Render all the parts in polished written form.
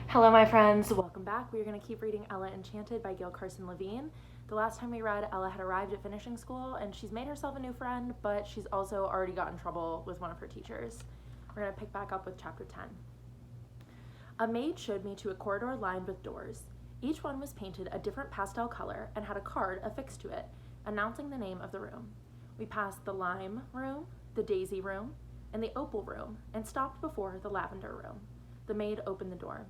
Hello, my friends. Welcome back. We are going to keep reading Ella Enchanted by Gail Carson Levine. The last time we read, Ella had arrived at finishing school, and she's made herself a new friend, but she's also already got in trouble with one of her teachers. We're going to pick back up with chapter 10. A maid showed me to a corridor lined with doors. Each one was painted a different pastel color and had a card affixed to it, announcing the name of the room. We passed the lime room, the daisy room, and the opal room, and stopped before the lavender room. The maid opened the door.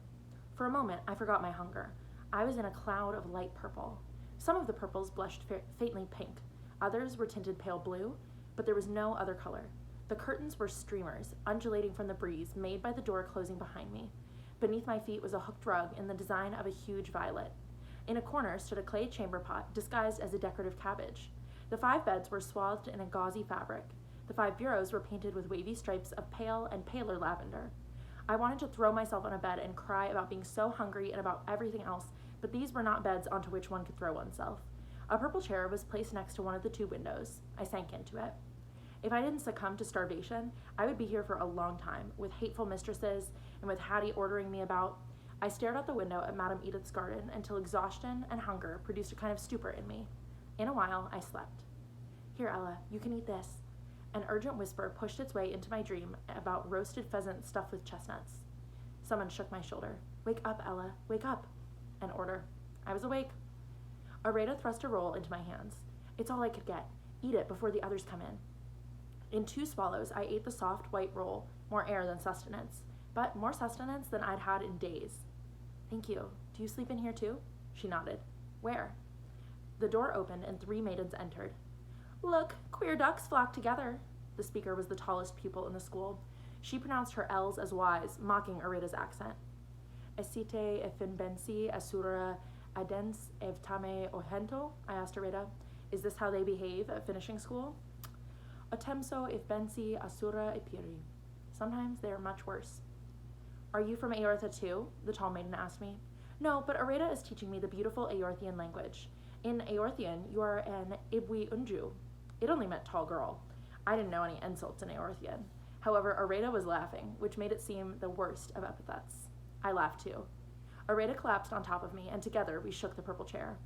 For a moment, I forgot my hunger. I was in a cloud of light purple. Some of the purples blushed faintly pink. Others were tinted pale blue, but there was no other color. The curtains were streamers, undulating from the breeze made by the door closing behind me. Beneath my feet was a hooked rug in the design of a huge violet. In a corner stood a clay chamber pot disguised as a decorative cabbage. The 5 beds were swathed in a gauzy fabric. The 5 bureaus were painted with wavy stripes of pale and paler lavender. I wanted to throw myself on a bed and cry about being so hungry and about everything else, but these were not beds onto which one could throw oneself. A purple chair was placed next to one of the 2 windows. I sank into it. If I didn't succumb to starvation, I would be here for a long time, with hateful mistresses and with Hattie ordering me about. I stared out the window at Madame Edith's garden until exhaustion and hunger produced a kind of stupor in me. In a while, I slept. Here, Ella, you can eat this. An urgent whisper pushed its way into my dream about roasted pheasant stuffed with chestnuts. Someone shook my shoulder. Wake up, Ella, wake up. An order. I was awake. Areta thrust a roll into my hands. It's all I could get. Eat it before the others come in. In 2 swallows, I ate the soft white roll, more air than sustenance, but more sustenance than I'd had in days. Thank you. Do you sleep in here too? She nodded. Where? The door opened and 3 maidens entered. Look, queer ducks flock together. The speaker was the tallest pupil in the school. She pronounced her L's as Y's, mocking Areta's accent. Esite efinbensi asura adens evtame ohento? I asked Areta. Is this how they behave at finishing school? Otemso ifbensi asura epiri. Sometimes they are much worse. Are you from Aortha too? The tall maiden asked me. No, but Areta is teaching me the beautiful Aorthian language. In Aorthian, you are an ibwi unju. It only meant tall girl. I didn't know any insults in Aorthian. However, Areta was laughing, which made it seem the worst of epithets. I laughed too. Areta collapsed on top of me, and together we shook the purple chair.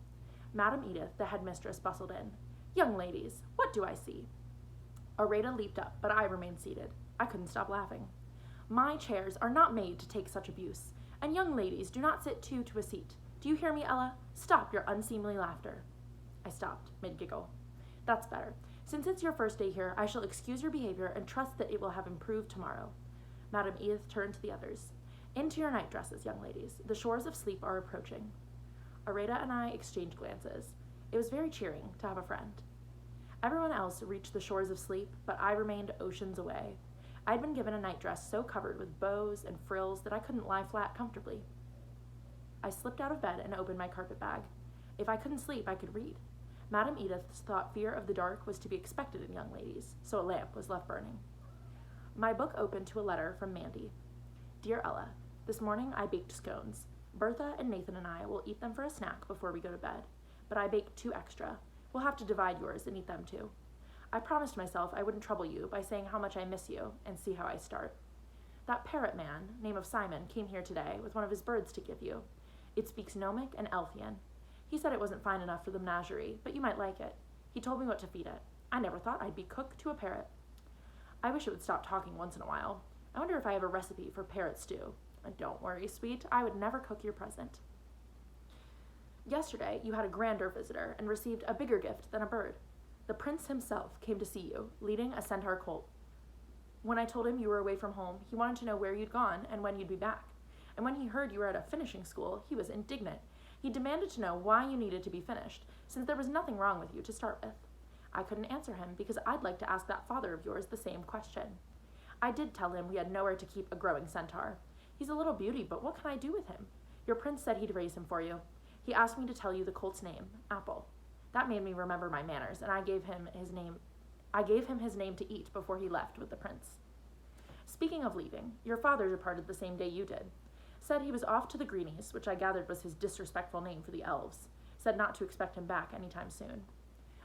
Madame Edith, the headmistress, bustled in. Young ladies, what do I see? Areta leaped up, but I remained seated. I couldn't stop laughing. My chairs are not made to take such abuse, and young ladies do not sit 2 to a seat. Do you hear me, Ella? Stop your unseemly laughter. I stopped, mid-giggle. That's better. Since it's your first day here, I shall excuse your behavior and trust that it will have improved tomorrow. Madame Edith turned to the others. Into your nightdresses, young ladies. The shores of sleep are approaching. Areta and I exchanged glances. It was very cheering to have a friend. Everyone else reached the shores of sleep, but I remained oceans away. I'd been given a nightdress so covered with bows and frills that I couldn't lie flat comfortably. I slipped out of bed and opened my carpet bag. If I couldn't sleep, I could read. Madame Edith thought fear of the dark was to be expected in young ladies, so a lamp was left burning. My book opened to a letter from Mandy. Dear Ella, this morning I baked scones. Bertha and Nathan and I will eat them for a snack before we go to bed, but I baked 2 extra. We'll have to divide yours and eat them too. I promised myself I wouldn't trouble you by saying how much I miss you and see how I start. That parrot man, name of Simon, came here today with one of his birds to give you. It speaks Gnomic and Elfian. He said it wasn't fine enough for the menagerie, but you might like it. He told me what to feed it. I never thought I'd be cook to a parrot. I wish it would stop talking once in a while. I wonder if I have a recipe for parrot stew. And don't worry, sweet, I would never cook your present. Yesterday, you had a grander visitor and received a bigger gift than a bird. The prince himself came to see you, leading a centaur colt. When I told him you were away from home, he wanted to know where you'd gone and when you'd be back. And when he heard you were at a finishing school, he was indignant. He demanded to know why you needed to be finished, since there was nothing wrong with you to start with. I couldn't answer him because I'd like to ask that father of yours the same question. I did tell him we had nowhere to keep a growing centaur. He's a little beauty, but what can I do with him? Your prince said he'd raise him for you. He asked me to tell you the colt's name, Apple. That made me remember my manners, and I gave him his name to eat before he left with the prince. Speaking of leaving, your father departed the same day you did. Said he was off to the Greenies, which I gathered was his disrespectful name for the elves. Said not to expect him back anytime soon.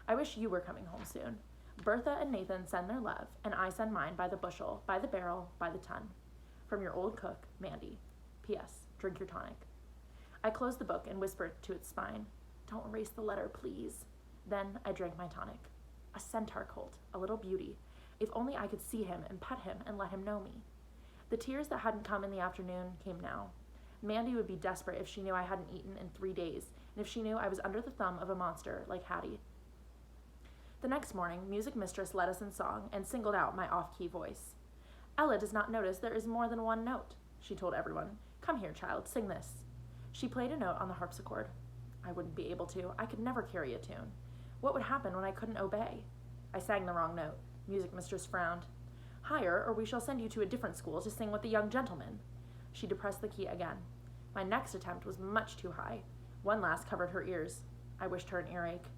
I wish you were coming home soon. Bertha and Nathan send their love, and I send mine by the bushel, by the barrel, by the ton. From your old cook, Mandy. P.S. drink your tonic. I closed the book and whispered to its spine, "Don't erase the letter, please." Then I drank my tonic. A centaur colt, a little beauty. If only I could see him and pet him and let him know me. The tears that hadn't come in the afternoon came now. Mandy would be desperate if she knew I hadn't eaten in 3 days, and if she knew I was under the thumb of a monster like Hattie. The next morning, music mistress led us in song and singled out my off-key voice. "Ella does not notice there is more than one note," she told everyone. "Come here, child, sing this." She played a note on the harpsichord. I wouldn't be able to. I could never carry a tune. What would happen when I couldn't obey? I sang the wrong note. Music mistress frowned. "Higher, or we shall send you to a different school to sing with the young gentlemen." She depressed the key again. My next attempt was much too high. One last covered her ears. I wished her an earache.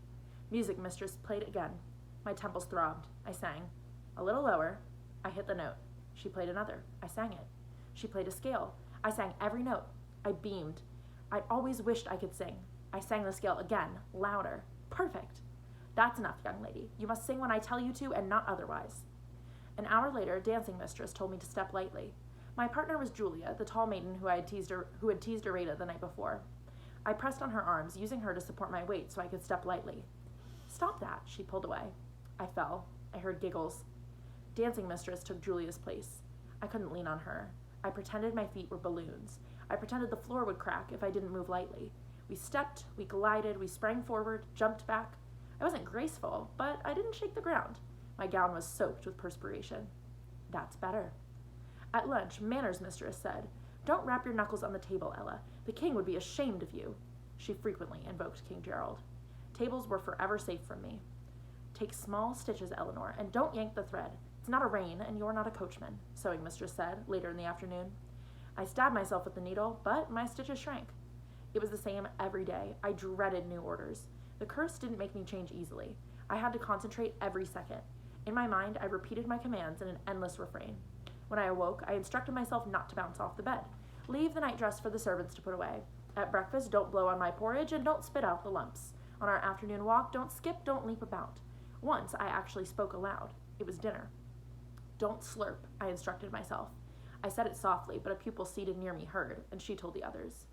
Music mistress played again. My temples throbbed. I sang. A little lower. I hit the note. She played another. I sang it. She played a scale. I sang every note. I beamed. I'd always wished I could sing. I sang the scale again, louder. Perfect. "That's enough, young lady. You must sing when I tell you to and not otherwise." An hour later, dancing mistress told me to step lightly. My partner was Julia, the tall maiden who had teased Areta the night before. I pressed on her arms, using her to support my weight so I could step lightly. "Stop that," she pulled away. I fell. I heard giggles. Dancing mistress took Julia's place. I couldn't lean on her. I pretended my feet were balloons. I pretended the floor would crack if I didn't move lightly. We stepped, we glided, we sprang forward, jumped back. I wasn't graceful, but I didn't shake the ground. My gown was soaked with perspiration. That's better. At lunch, manners mistress said, "Don't rap your knuckles on the table, Ella. The king would be ashamed of you." She frequently invoked King Gerald. Tables were forever safe from me. "Take small stitches, Eleanor, and don't yank the thread. It's not a rein, and you're not a coachman," sewing mistress said later in the afternoon. I stabbed myself with the needle, but my stitches shrank. It was the same every day. I dreaded new orders. The curse didn't make me change easily. I had to concentrate every second. In my mind, I repeated my commands in an endless refrain. When I awoke, I instructed myself not to bounce off the bed. Leave the nightdress for the servants to put away. At breakfast, don't blow on my porridge and don't spit out the lumps. On our afternoon walk, don't skip, don't leap about. Once, I actually spoke aloud. It was dinner. Don't slurp, I instructed myself. I said it softly, but a pupil seated near me heard, and she told the others.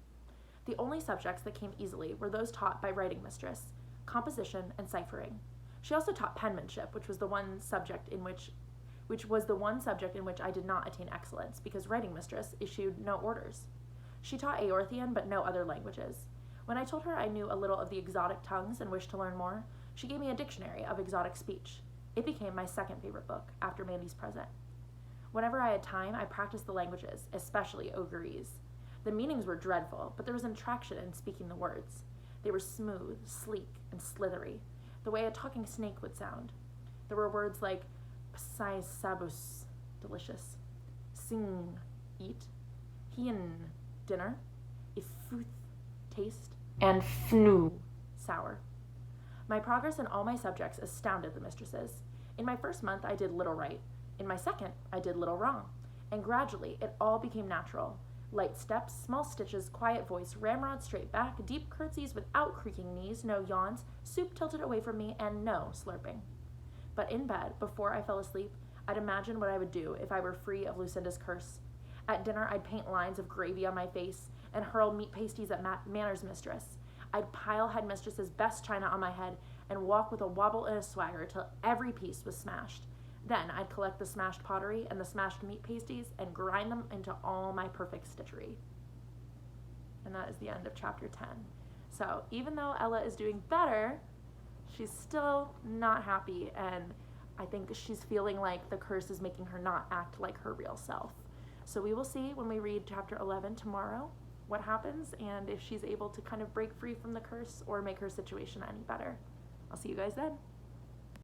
The only subjects that came easily were those taught by writing mistress, composition and ciphering. She also taught penmanship, which was the one subject in which I did not attain excellence, because writing mistress issued no orders. She taught Aorthian, but no other languages. When I told her I knew a little of the exotic tongues and wished to learn more, she gave me a dictionary of exotic speech. It became my second favorite book, after Mandy's Present. Whenever I had time, I practiced the languages, especially Ogurese. The meanings were dreadful, but there was an attraction in speaking the words. They were smooth, sleek, and slithery, the way a talking snake would sound. There were words like Psai Sabus, delicious, Sing, eat, Hien, dinner, Ifuth, taste, and Fnu, sour. My progress in all my subjects astounded the mistresses. In my first month, I did little right. In my second, I did little wrong. And gradually, it all became natural. Light steps, small stitches, quiet voice, ramrod straight back, deep curtsies without creaking knees, no yawns, soup tilted away from me, and no slurping. But in bed, before I fell asleep, I'd imagine what I would do if I were free of Lucinda's curse. At dinner, I'd paint lines of gravy on my face and hurl meat pasties at Manners' mistress. I'd pile headmistress's best china on my head and walk with a wobble and a swagger till every piece was smashed. Then I'd collect the smashed pottery and the smashed meat pasties and grind them into all my perfect stitchery. And that is the end of chapter 10. So even though Ella is doing better, she's still not happy, and I think she's feeling like the curse is making her not act like her real self. So we will see when we read chapter 11 tomorrow what happens and if she's able to kind of break free from the curse or make her situation any better. I'll see you guys then.